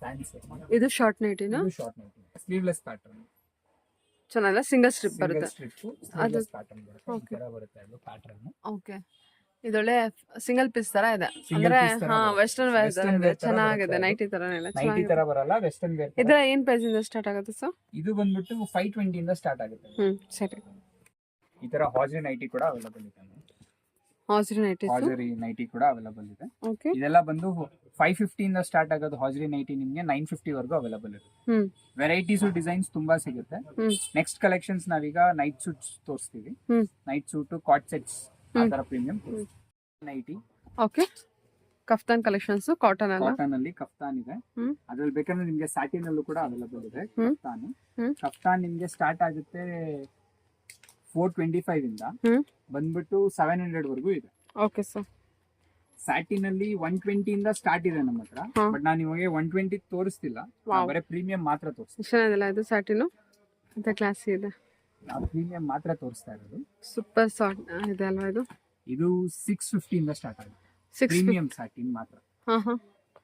ಫ್ಯಾನ್ಸಿ. ಇದು ಶಾರ್ಟ್ ನೈಟಿನಾ? ಇದು ಶಾರ್ಟ್ ನೈಟಿ, ಸ್ಲೀವ್ಲೆಸ್ ಪ್ಯಾಟರ್ನ್. ಚೆನ್ನಾಗಿಲ್ಲ, ಸಿಂಗಲ್ ಸ್ಟ್ರಿಪ್ ಬರುತ್ತೆ. ಸ್ಟ್ರಿಪ್ ಸ್ಲೀವ್ಲೆಸ್ ಪ್ಯಾಟರ್ನ್ ಬರುತ್ತೆ. ಈ ತರ ಬರುತ್ತೆ ಅದು ಪ್ಯಾಟರ್ನ್. ಓಕೆ. ಇದೊಳ್ಳೆ ಸಿಂಗಲ್ ಪೀಸ್ ತರ ಇದೆ. Single ಅಂದ್ರೆ piece ತರ ಹಾ, ಬರುತ್ತೆ. ವೆಸ್ಟರ್ನ್ ವೇರ್ Western wear ತರ ಚೆನ್ನಾಗಿದೆ. ಬರುತ್ತೆ ನೈಟಿ ತರ ಎಲ್ಲ ನೈಟಿ ಚೆನ್ನಾಗಿದೆ. ತರ ಬರಲ್ಲ, ವೆಸ್ಟರ್ನ್ ವೇರ್. ಇದರ ಏನ್ ಪ್ರೈಸ್ ಇಂದ ಸ್ಟಾರ್ಟ್ ಆಗುತ್ತೆ ಸರ್? ಇದು ಬಂದ್ಬಿಟ್ಟು 520 ಇಂದ ಸ್ಟಾರ್ಟ್ ಆಗುತ್ತೆ. ಸರಿ. ಈ ತರ ಹಾಜ್ರಿ ನೈಟಿ ಕೂಡ ಅವೈಲಬಲ್ ಇದೆ. ಹಾಜ್ರಿ ನೈಟಿ. ಹಾಜ್ರಿ ನೈಟಿ ಕೂಡ ಅವೈಲಬಲ್ ಇದೆ. ಓಕೆ. ಇದೆಲ್ಲ ಬಂದು 550 ಇಂದ ಸ್ಟಾರ್ಟ್ ಆಗೋದು. ಹಾಜ್ರಿ ನೈಟಿ ನಿಮಗೆ 950 ವರೆಗೂ ಅವೈಲಬಲ್ ಇದೆ. ಹ್ಮ್. ವೆರೈಟೀಸ್ ಡಿಸೈನ್ಸ್ ತುಂಬಾ ಸಿಗುತ್ತೆ. ಹ್ಮ್. ನೆಕ್ಸ್ಟ್ ಕಲೆಕ್ಷನ್ಸ್ ನಾವೀಗ ನೈಟ್ ಸೂಟ್ಸ್ ತೋರಿಸ್ತೀವಿ. ಹ್ಮ್. ನೈಟ್ ಸೂಟ್, ಕಾಟ್ ಸೆಟ್ಸ್, ಆ ತರ premium nighty. Okay. Kaftan collections cotton ಅಲ್ಲ? ಕಾಟನ್ ಅಲ್ಲಿ ಕಫ್ತಾನ್ ಇದೆ. ಹ್ಮ್. ಅದ್ರಲ್ಲಿ ಬೇಕಂದ್ರೆ ನಿಮ್ಗೆ ಸ್ಯಾಟಿನ್ ಅಲ್ಲೂ ಕೂಡ ಅವೈಲಬಲ್ ಇದೆ. ಹ್ಮ್. ಕಫ್ತಾನ್. ಹ್ಮ್. ಕಫ್ತಾನ್ ನಿಮ್ಗೆ ಸ್ಟಾರ್ಟ್ ಆಗುತ್ತೆ 425 ಇಂದ ಹ್ಮ್. ಬಂದ್ಬಿಟ್ಟು 700 ವರೆಗೂ ಇದೆ. Okay sir. ಸ್ಯಾಟಿನ್ ಅಲ್ಲಿ 120 ಇಂದ ಸ್ಟಾರ್ಟ್ ಇದೆ ನಮ್ಮ ಹತ್ರ. ಹಾ. ಬಟ್ ನಾನು ನಿಮಗೆ 120 ತೋರಿಸ್ತಿಲ್ಲ, Wow. ಬರೀ ಪ್ರೀಮಿಯಂ ಮಾತ್ರ ತೋರಿಸ್ತೀನಿ. ಚೆನ್ನಾಗಿಲ್ಲ ಇದು ಸ್ಯಾಟಿನು, ಮತ್ತೆ ಕ್ಲಾಸಿ ಇದೆ. ನಾವು ಪ್ರೀಮಿಯಂ ಮಾತ್ರ ತೋರಿಸ್ತಾ ಇರೋದು. ಸೂಪರ್ ಸಾಫ್ಟ್ ಇದೆ ಅಲ್ವಾ ಇದು? ಇದು 650 ಇಂದ ಸ್ಟಾರ್ಟ್ ಆಗುತ್ತೆ. 650. ಪ್ರೀಮಿಯಂ ಸ್ಯಾಟಿನ್ ಮಾತ್ರ. ಹಾ ಹಾ.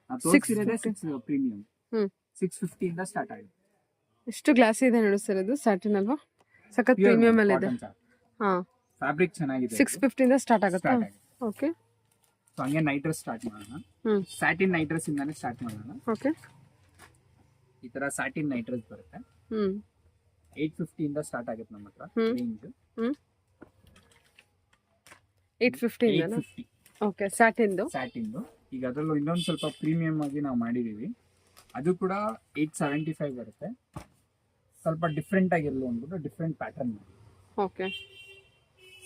ನಾವು ತೋರಿಸ್ತಿರೋದೇ 6 ಪ್ರೀಮಿಯಂ. ಹ್ಮ್. 650 ಇಂದ ಸ್ಟಾರ್ಟ್ ಆಗುತ್ತೆ. ಎಷ್ಟು ಗ್ಲಾಸಿ ಇದೆ ನೋಡಿ ಸರ್, ಇದು ಸ್ಯಾಟಿನ್ ಅಲ್ವಾ? ಸಖತ್ ಪ್ರೀಮಿಯಂ ಅಲ್ಲಿ ಇದೆ. ಹಾ. ಫ್ಯಾಬ್ರಿಕ್ ಚೆನ್ನಾಗಿದೆ. 650 ಇಂದ ಸ್ಟಾರ್ಟ್ ಆಗುತ್ತಾ? ಓಕೆ. ಸೊ ಹಂಗೆ ನೈಟ್ ಡ್ರೆಸ್ ಸ್ಟಾರ್ಟ್ ಮಾಡೋಣ. ಹ್ಮ್. ಸ್ಯಾಟಿನ್ ನೈಟ್ ಡ್ರೆಸ್ ಇಂದಾನೆ ಸ್ಟಾರ್ಟ್ ಮಾಡೋಣ. ಓಕೆ. ಈ ತರ ಸ್ಯಾಟಿನ್ ನೈಟ್ ಡ್ರೆಸ್ ಬರುತ್ತೆ. ಹ್ಮ್. 850 ಇಂದ ಸ್ಟಾರ್ಟ್ ಆಗುತ್ತೆ ನಮ್ಮ ಹತ್ರ ಹ್ಮ್. ರೇಂಜ್. ಹ್ಮ್. 850 ಇಂದ. 850 ಓಕೆ. ಸ್ಯಾಟಿನ್ದು. ಸ್ಯಾಟಿನ್ದು. ಈಗ ಅದರಲ್ಲೂ ಇನ್ನೊಂದು ಸ್ವಲ್ಪ ಪ್ರೀಮಿಯಂ ಆಗಿ ನಾವು ಮಾಡಿದೀವಿ. ಅದು ಕೂಡ 875 ಬರುತ್ತೆ. ಸ್ವಲ್ಪ ಡಿಫ್ರೆಂಟ್ ಆಗಿರಲಿ ಅಂದ್ಬಿಟ್ಟು ಡಿಫ್ರೆಂಟ್ ಪ್ಯಾಟರ್ನ್ ಮಾಡಿ. ಓಕೆ.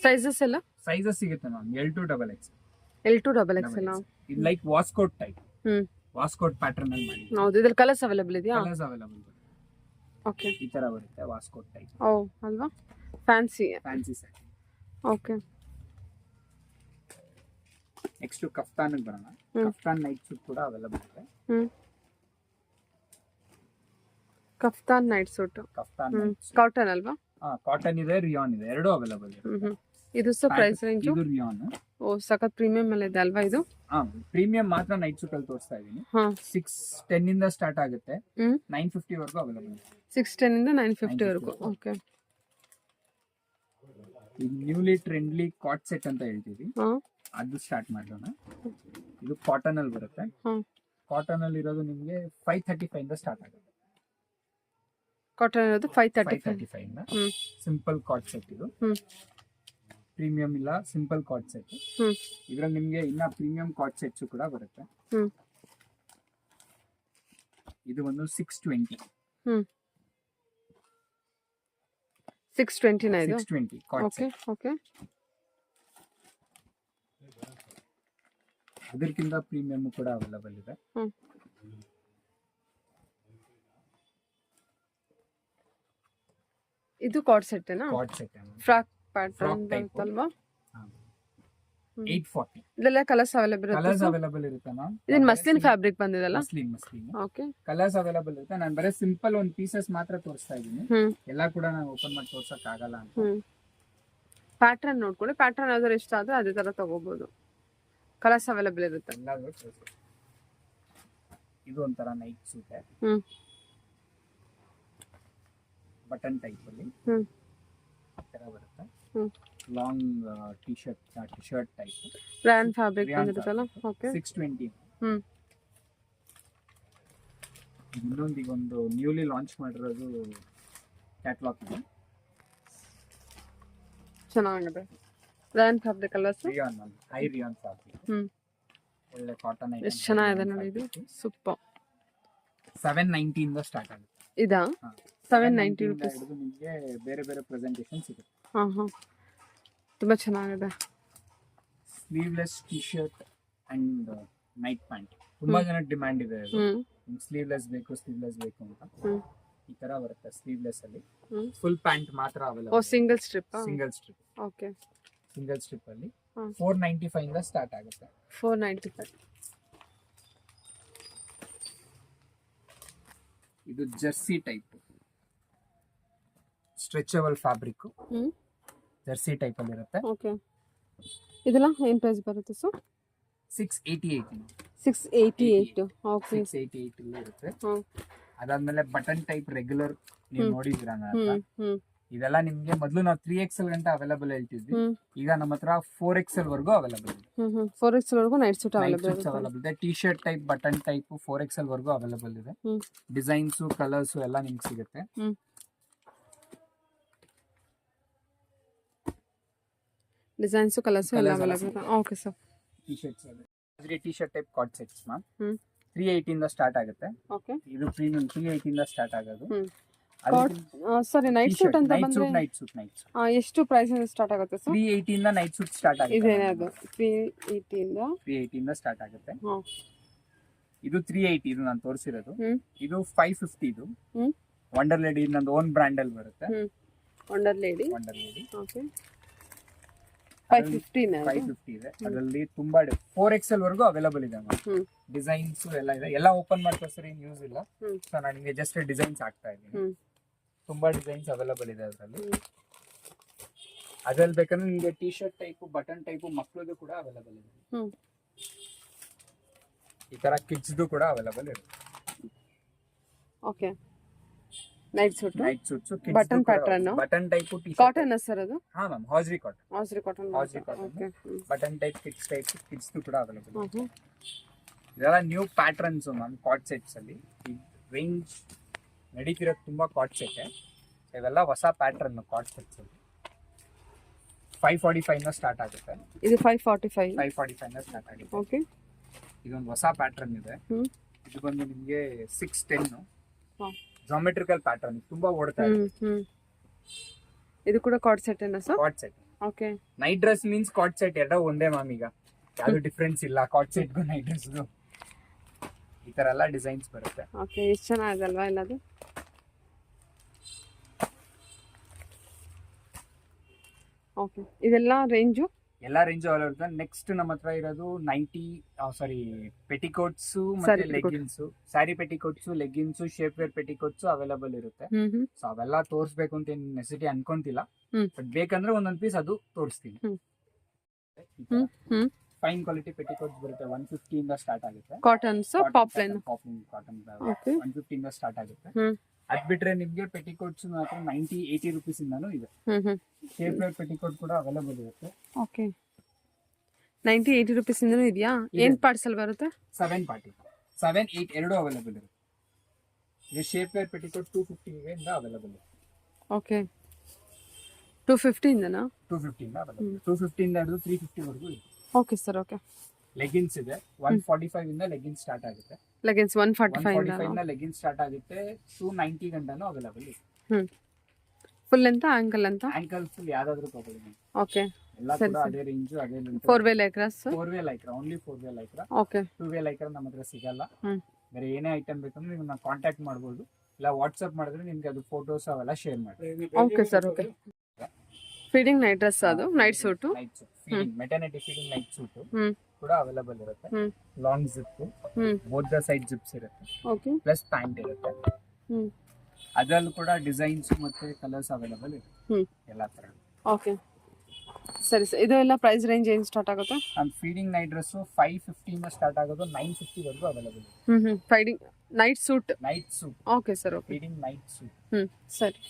ಸೈಜಸ್ ಎಲ್ಲ? ಸೈಜಸ್ ಸಿಗುತ್ತೆ ma'am. L to XXL. L to XXL. ಇದು ಲೈಕ್ ವಾಸ್ಕೋಟ್ ಟೈಪ್. ಹ್ಮ್. ವಾಸ್ಕೋಟ್ ಪ್ಯಾಟರ್ನ್ ಅಲ್ಲಿ ಮಾಡಿ. ಹೌದು, ಇದ್ರಲ್ಲಿ ಕಲರ್ಸ್ ಅವೈಲೇಬಲ್ ಇದೆಯಾ? Colours available. ಓಕೆ. ಈ ತರ ಬರುತ್ತೆ ವಾಸ್ಕೋಟ್ ಟೈಪ್. ಓ ಅಲ್ವಾ, fancy. Fancy set. Okay. Next kaftan ಬರೋಣ. ಕಫ್ತಾನ್ ನೈಟ್ ಸೂಟ್ ಕೂಡ ಅವೈಲಬಲ್ ಇದೆ. ಹ್ಮ್. Kaftan night suit. Kaftan cotton ಅಲ್ವಾ? ಕಾಟನ್ ಇದೆ, ರಿಯಾನ್ ಇದೆ, ಎರಡು ಅವೈಲಬಲ್ ಇದೆ. ಹ್ಮ್. ಇದು ಸಹ ಪ್ರೈಸ್ ರೇಂಜ್? ಇದು ರಿಯಾನ್. ಓ ಸಖತ್ ಪ್ರೀಮಿಯಂ ಅಲ್ಲಿ ಇದೆ ಅಲ್ವಾ ಇದು? ಪ್ರೀಮಿಯಂ ಮಾತ್ರ ನೈಟ್ ಸೂಟ್ ಅಲ್ಲಿ ತೋರಿಸ್ತಾ ಇದೀನಿ. 610 ಇಂದ ಸ್ಟಾರ್ಟ್ ಆಗುತ್ತೆ. 950 ವರೆಗೂ ಅವೈಲಬಲ್ ಇದೆ. 610 ಇಂದ 950 ವರೆಗೂ. ಓಕೆ. ಈ ನ್ಯೂಲಿ ಟ್ರೆಂಡ್ಲಿ ಕಾಟ್ ಸೆಟ್ ಅಂತ ಹೇಳ್ತೀವಿ, ಅದು ಸ್ಟಾರ್ಟ್ ಮಾಡೋಣ. ಇದು ಕಾಟನ್ ಅಲ್ಲಿ ಬರುತ್ತೆ. ಕಾಟನ್ ಅಲ್ಲಿ ಇರೋದು ನಿಮಗೆ 535 ಇಂದ ಸ್ಟಾರ್ಟ್ ಆಗುತ್ತೆ. ಕಾಟನ್ ಇರೋದು 535 ಇಂದ. ಸಿಂಪಲ್ ಕಾಟ್ ಸೆಟ್ ಇದು. ಪ್ರೀಮಿಯಂ ಇಲ್ಲ, ಸಿಂಪಲ್ ಕಾಟ್ ಸೆಟ್. ಇದ್ರಲ್ಲಿ ನಿಮ್ಗೆ ಇನ್ನ ಪ್ರೀಮಿಯಂ ಕಾಟ್ ಸೆಟ್ಸ್ ಕೂಡ ಬರುತ್ತೆ. ಇದು ಒಂದು 620. 620 ಇದು. 620 ಕಾರ್ಡ್ ಓಕೆ ಓಕೆ. ಅದಕ್ಕಿಂತ ಪ್ರೀಮಿಯಂ ಕೂಡ ಅವೈಲಬಲ್ ಇದೆ. ಇದು ಕಾರ್ಡ್ ಸೆಟ್ ಏನಾ? ಕಾರ್ಡ್ ಸೆಟ್ ಫ್ರಾಕ್ ಪ್ಯಾಟರ್ನ್ ಬರುತ್ತಲ್ವಾ? 840. ಇದೆಲ್ಲ ಕಲರ್ಸ್ ಅವೈಲಬಲ್ ಕಲರ್ಸ್ ಇರುತ್ತೆ. ಅವೈಲಬಲ್ ಇರುತ್ತೆ ಮ್ಯಾಮ್. ಇದು ಮಸ್ಲಿನ್ ಫ್ಯಾಬ್ರಿಕ್ ಬಂದಿದಲ್ಲ? Muslin okay. ಕಲರ್ಸ್ ಅವೈಲಬಲ್ ಇರುತ್ತೆ. ನಾನು ಬರೀ ಸಿಂಪಲ್ ಒಂದು ಪೀಸಸ್ ಮಾತ್ರ ತೋರಿಸ್ತಾ ಇದ್ದೀನಿ. ಎಲ್ಲ ಕೂಡ ನಾನು ಓಪನ್ ಮಾಡಿ ತೋರ್ಸಕ್ ಆಗಲ್ಲ ಅಂತ. ಪ್ಯಾಟರ್ನ್ ನೋಡ್ಕೊಳ್ಳಿ. ಪ್ಯಾಟರ್ನ್ ಯಾವ್ದಾರು ಇಷ್ಟ ಆದ್ರೆ ಅದೇ ತರ ತಗೋಬಹುದು. ಕಲರ್ಸ್ ಅವೈಲಬಲ್ ಇರುತ್ತೆ. ಎಲ್ಲಾದ್ರೂ ತೋರ್ಸಿ. ಇದು ಒಂಥರ ನೈಟ್ ಸೂಟ್ ಬಟನ್ ಟೈಪ್ ಅಲ್ಲಿ ತರ ಬರುತ್ತೆ. Long T shirt type brand fabric ಬಂದಿರುತ್ತಲ್ಲ? ಓಕೆ. 620. ಇನ್ನೊಂದು ಈಗ ಒಂದು ನ್ಯೂಲಿ ಲಾಂಚ್ ಮಾಡಿರೋದು ಕ್ಯಾಟ್ಲಾಗ್ ಇದೆ. ಚೆನ್ನಾಗಿದೆ. ಬ್ರ್ಯಾಂಡ್ ಫ್ಯಾಬ್ರಿಕ್ ಅಲ್ಲ sir? Rayon high rayon fabric. ಒಳ್ಳೆ ಕಾಟನ್ ಐಟಮ್. ಎಷ್ಟು ಚೆನ್ನಾಗಿದೆ ನೋಡಿ ಇದು. ಸೂಪರ್. 790 ಇಂದ ಸ್ಟಾರ್ಟ್ ಆಗುತ್ತೆ. ಇದಾ? 790 ರೂಪೀಸ್. ನಿಮಗೆ ಬೇರೆ ಬೇರೆ ಪ್ರೆಸೆಂಟೇಷನ್ ಸಿಗುತ್ತೆ. ತುಂಬಾ ಚೆನ್ನಾಗಿದೆ. Sleeveless T shirt and night pant ತುಂಬಾ ಜನ ಡಿಮ್ಯಾಂಡ್ ಇದೆ. ಸ್ಲೀವ್ಲೆಸ್ ಬೇಕು ಅಂತ ಈ ತರ ಬರುತ್ತೆ. ಸ್ಲೀವ್ಲೆಸ್ ಅಲ್ಲಿ ಫುಲ್ ಪ್ಯಾಂಟ್ ಮಾತ್ರ available. Single strip. Okay. Single strip ಅಲ್ಲಿ 495 ಇಂದ ಸ್ಟಾರ್ಟ್ ಆಗುತ್ತೆ. 495. ಇದು Jersey type stretchable fabric. Jersey type ಅಲ್ಲಿ ಇರುತ್ತೆ. ಓಕೆ. ಇದೆಲ್ಲ ಏನ್ ಪ್ರೈಸ್ ಬರುತ್ತೆ ಸರ್? 688. 688. ಓಕೆ. 688 ಇಲ್ಲಿ ಇರುತ್ತೆ. ಅದಾದ್ಮೇಲೆ ಬಟನ್ ಟೈಪ್ ರೆಗ್ಯುಲರ್ ನೀವು ನೋಡಿದ್ರಾ? ಇದೆಲ್ಲ ನಿಮ್ಗೆ ಮೊದಲು ನಾವು 3XL ಗಂಟ ಅವೈಲಬಲ್ ಹೇಳ್ತಿದ್ವಿ. ಈಗ ನಮ್ಮ ಹತ್ರ 4XL ವರ್ಗೂ ಅವೈಲಬಲ್ ಇದೆ. 4XL ವರ್ಗೂ ನೈಟ್ ಸೂಟ್ ಅವೈಲಬಲ್ ಇದೆ. T shirt type button type 4XL ವರ್ಗೂ ಅವೈಲಬಲ್ ಇದೆ. ಡಿಸೈನ್ಸ್ ಕಲರ್ಸ್ ಎಲ್ಲ ನಿಮ್ಗೆ ಸಿಗುತ್ತೆ. ಡಿಸೈನ್ಸ್ ಕಲರ್ಸ್ ಎಲ್ಲ available. Okay sir. T shirts T shirt type cord sets ma'am 380 ಇಂದ ಸ್ಟಾರ್ಟ್ ಆಗುತ್ತೆ. ಓಕೆ. ಇದು ಪ್ರೀಮಿಯಂ 380 ಇಂದ ಸ್ಟಾರ್ಟ್ ಆಗೋದು. ಸಾರಿ ನೈಟ್ ಸೂಟ್ ಅಂತ ಬಂದ್ರೆ ನೈಟ್ ಸೂಟ್ ಎಷ್ಟು ಪ್ರೈಸ್ ಇಂದ ಸ್ಟಾರ್ಟ್ ಆಗುತ್ತೆ ಸರ್? 380 ಇಂದ ನೈಟ್ ಸೂಟ್ ಸ್ಟಾರ್ಟ್ ಆಗುತ್ತೆ. ಇದೇನೇ ಅದು 380 ಇಂದ ಸ್ಟಾರ್ಟ್ ಆಗುತ್ತೆ. ಇದು 380 ಇದು ನಾನು ತೋರಿಸಿರೋದು. ಇದು 550 ಇದು ವಂಡರ್ ಲೇಡಿ ನಂದು ಓನ್ ಬ್ರ್ಯಾಂಡ್ ಅಲ್ಲಿ ಬರುತ್ತೆ. Wonder lady. ಓಕೆ. 550 ಇದೆ. ಅದರಲ್ಲಿ ತುಂಬಾ 4XL ವರ್ಗೂ ಅವೈಲಬಲ್ ಇದೆ. ಡಿಸೈನ್ಸ್ ಎಲ್ಲ ಇದೆ. ಎಲ್ಲ ಓಪನ್ ಮಾಡ್ತಾ ಸರಿ ನ್ಯೂಸ್ ಇಲ್ಲ. ಸೊ ನಾನು ನಿಮಗೆ ಜಸ್ಟ್ ಡಿಸೈನ್ಸ್ ಹಾಕ್ತಾ ಇದ್ದೀನಿ. ತುಂಬಾ ಡಿಸೈನ್ಸ್ ಅವೈಲಬಲ್ ಇದೆ ಅದರಲ್ಲಿ. ಅದ್ರಲ್ಲಿ ಬೇಕಂದ್ರೆ ನಿಮಗೆ T shirt type button type ಮಕ್ಕಳದು ಕೂಡ ಅವೈಲಬಲ್ ಇದೆ. ಈ ತರ ಕಿಡ್ಸ್ದು ಕೂಡ ಅವೈಲಬಲ್ ಇದೆ. Okay. Night suit button pattern button type T shirt cotton sir ಅದು? ಹಾ ma'am Hajri cotton. Okay. Button type kids ಕೂಡ ಅವೈಲಬಲ್. ಇದೆಲ್ಲ new patterns ma'am cord sets ಅಲ್ಲಿ. ರೇಂಜ್ ನಡೀತಿರೋದು ತುಂಬಾ ಕಾರ್ಡ್ ಸೆಟ್. ಇವೆಲ್ಲ ಹೊಸ ಪ್ಯಾಟರ್ನ್ ಕಾರ್ಡ್ ಸೆಟ್ಸ್ ಅಲ್ಲಿ. 545 ಇಂದ ಸ್ಟಾರ್ಟ್ ಆಗುತ್ತೆ. ಇದು 545 ಇಂದ ಸ್ಟಾರ್ಟ್ ಆಗುತ್ತೆ. ಓಕೆ. ಇದೊಂದು ಹೊಸ ಪ್ಯಾಟರ್ನ್ ಇದೆ. ಇದು ಬಂದು ನಿಮಗೆ 610 ಜಾಮೆಟ್ರಿಕಲ್ ಪ್ಯಾಟರ್ನ್ ತುಂಬಾ ಓಡ್ತಾ ಇದೆ. ಇದು ಕೂಡ ಕಾರ್ಡ್ ಸೆಟ್ ಏನಾ sir? Card set. Okay. Night dress means card set ಎರಡೂ ಒಂದೇ ಮ್ಯಾಮ್. ಈಗ ಯಾವ್ದು ಡಿಫರೆನ್ಸ್ ಇಲ್ಲ ಕಾರ್ಡ್ ಸೆಟ್ಗೂ ನೈಟ್ ಡ್ರೆಸ್ಗೂ. ಈ ತರ ಎಲ್ಲ ಡಿಸೈನ್ಸ್ ಬರುತ್ತೆ. ಓಕೆ. ಎಷ್ಟು ಚೆನ್ನಾಗಿದೆ ಅಲ್ವಾ ಎಲ್ಲದು? ಓಕೆ. ಇದೆಲ್ಲ ರೇಂಜು ಅವೈಲಬಲ್. ನೆಕ್ಸ್ಟ್ ನಮ್ಮ ಹತ್ರ ಇರೋದು 90 ಪೆಟಿಕೋಟ್ಸ್ ಮತ್ತೆ leggings, saree petticoats, leggings, shape wear petticoats available ಇರುತ್ತೆ. ಸೊ ಅವೆಲ್ಲ ತೋರಿಸ್ಬೇಕು ಅಂತ ಏನು ನೆಸೆಸಿಟಿ ಅನ್ಕೊಂತಿಲ್ಲ. ಬಟ್ ಬೇಕಂದ್ರೆ ಒಂದೊಂದು ಪೀಸ್ ಅದು ತೋರಿಸ್ತೀನಿ. ಫೈನ್ ಕ್ವಾಲಿಟಿ ಪೆಟಿಕೋಟ್ಸ್ ಬರುತ್ತೆ. 150 ಇಂದ ಸ್ಟಾರ್ಟ್ ಆಗುತ್ತೆ. ಕಾಟನ್ಸ್ ಪಾಪ್ಲೈನ್ ಕಾಟನ್ 150 ಇಂದ ಸ್ಟಾರ್ಟ್ ಆಗುತ್ತೆ. ಅದ್ ಬಿಟ್ರೆ ನಿಮ್ಗೆ ಪೆಟಿಕೋಟ್ಸ್ ಮಾತ್ರ 90-80 ರೂಪೀಸ್ ಇಂದಾನು ಇದೆ. ಶೇಪ್ ವೇರ್ ಪೆಟಿಕೋಟ್ ಕೂಡ ಅವೈಲಬಲ್ ಇರುತ್ತೆ. ಓಕೆ. 90-80 ರೂಪೀಸ್ ಇಂದನೂ ಇದೆಯಾ? ಏನ್ ಪಾರ್ಸಲ್ ಬರುತ್ತೆ? 7 ಪಾರ್ಟಿ 7-8 ಎರಡು ಅವೈಲಬಲ್ ಇರುತ್ತೆ. ಇದು ಶೇಪ್ ವೇರ್ ಪೆಟಿಕೋಟ್ 250 ಇಂದ ಅವೈಲಬಲ್ ಇದೆ. ಓಕೆ. 250 ಇಂದನಾ? 250 ಇಂದ ಅವೈಲಬಲ್. 250 ಇಂದ ಹಿಡಿದು 350 ವರೆಗೂ ಇದೆ. Okay sir. ಓಕೆ. ಲೆಗಿನ್ಸ್ ಇದೆ. 145 ಇಂದ ಲೆಗಿನ್ಸ್ ಸ್ಟಾರ್ಟ್ ಆಗುತ್ತೆ. ಲೆಗಿನ್ಸ್ 145 ಇಂದ ಲೆಗಿನ್ಸ್ ಸ್ಟಾರ್ಟ್ ಆಗುತ್ತೆ. 290 ಗಂಟನೂ ಅವೈಲಬಲ್ ಇದೆ. ಫುಲ್ ಅಂತ ಆಂಕಲ್ ಅಂತ. ಆಂಕಲ್ ಫುಲ್ ಯಾವ್ದಾದ್ರು ತಗೊಳ್ಳಿ, ಓಕೆ ಎಲ್ಲ ಸರಿ, ಕೂಡ ಸರಿ. ಅದೇ ರೇಂಜ್ ಅದೇ length. 4 way Lycras. 4 way Lycra, only 4 way Lycra. Okay 2 way Lycra ನಮ್ಮ ಹತ್ರ ಸಿಗಲ್ಲ. ಹ್ಮ್. ಬೇರೆ ಏನೇ ಐಟಮ್ ಬೇಕಂದ್ರೆ ನೀವು ಕಾಂಟ್ಯಾಕ್ಟ್ ಮಾಡ್ಬೋದು, ಇಲ್ಲ ವಾಟ್ಸ್ಆಪ್ ಮಾಡಿದ್ರೆ ನಿಮ್ಗೆ ಅದು ಫೋಟೋಸ್ ಅವೆಲ್ಲ ಶೇರ್ ಮಾಡಿ. Okay sir. Okay feeding night dress, ಅದು night suit. Night suit feeding, maternity feeding night suit hmm ಕೂಡ ಅವೈಲೇಬಲ್ ಇರುತ್ತೆ. Hmm long zip, hmm both the side zips ಇರುತ್ತೆ, ಓಕೆ ಪ್ಲಸ್ ಪ್ಯಾಂಟ್ ಇರುತ್ತೆ. ಹ್ಮ್ ಅದ್ರಲ್ಲೂ ಕೂಡ ಡಿಸೈನ್ಸ್ ಮತ್ತೆ ಕಲರ್ಸ್ ಅವೈಲೇಬಲ್ ಇದೆ, ಹ್ಮ್ ಎಲ್ಲಾ ತರ. ಓಕೆ ಸರಿ ಸರ್. ಇದು ಎಲ್ಲ ಪ್ರೈಸ್ ರೇಂಜ್ ಏನು ಸ್ಟಾರ್ಟ್ ಆಗುತ್ತೆ? ನಮ್ಮ ಫೀಡಿಂಗ್ ನೈಟ್ ಡ್ರೆಸ್ 550 ಇಂದ ಸ್ಟಾರ್ಟ್ ಆಗೋದು 950 ವರೆಗೂ ಅವೈಲೇಬಲ್ ಇದೆ. Feeding night suit. Night suit, okay sir. Okay feeding night suit. ಸರಿ.